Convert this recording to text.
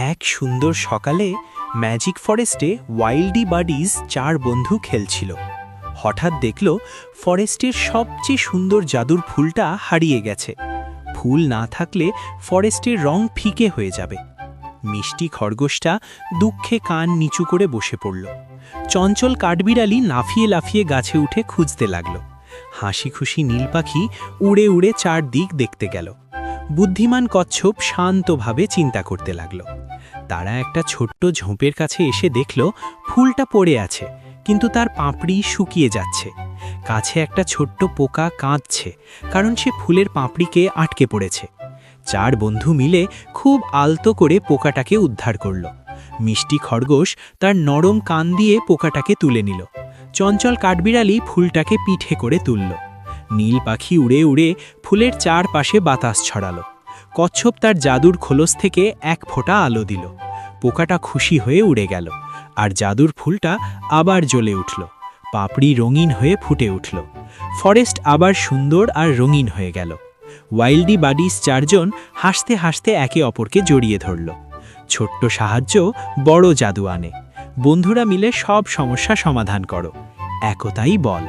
এক সুন্দর সকালে ম্যাজিক ফরেস্টে ওয়াইল্ডি বাডিজ 4 বন্ধু খেলছিল। হঠাৎ দেখল ফরেস্টের সবচেয়ে সুন্দর জাদুর ফুলটা হারিয়ে গেছে। ফুল না থাকলে ফরেস্টের রং ফিকে হয়ে যাবে। মিষ্টি খরগোশটা দুঃখে কান নিচু করে বসে পড়ল। চঞ্চল কাঠবিড়ালি লাফিয়ে লাফিয়ে গাছে উঠে খুঁজতে লাগল। হাসি খুশি নীল পাখি উড়ে উড়ে চারদিক দেখতে গেল। বুদ্ধিমান কচ্ছপ শান্তভাবে চিন্তা করতে লাগল। তারা একটা ছোট্ট ঝোপের কাছে এসে দেখল ফুলটা পড়ে আছে, কিন্তু তার পাপড়ি শুকিয়ে যাচ্ছে। কাছে একটা ছোট্ট পোকা কাঁদছে, কারণ সে ফুলের পাপড়িকে আটকে পড়েছে। 4 বন্ধু মিলে খুব আলতো করে পোকাটাকে উদ্ধার করল। মিষ্টি খরগোশ তার নরম কান দিয়ে পোকাটাকে তুলে নিল। চঞ্চল কাঠবিড়ালি ফুলটাকে পিঠে করে তুলল। নীল পাখি উড়ে উড়ে ফুলের চারপাশে বাতাস ছড়ালো। কচ্ছপ তার জাদুর খোলস থেকে এক ফোঁটা আলো দিল। পোকাটা খুশি হয়ে উড়ে গেল, আর জাদুর ফুলটা আবার জ্বলে উঠল। পাপড়ি রঙিন হয়ে ফুটে উঠল। ফরেস্ট আবার সুন্দর আর রঙিন হয়ে গেল। ওয়াইল্ডি বাডিজ 4 জন হাসতে হাসতে একে অপরকে জড়িয়ে ধরল। ছোট্ট সাহায্য বড় জাদু আনে। বন্ধুরা মিলে সব সমস্যা সমাধান করো। একতাই বল।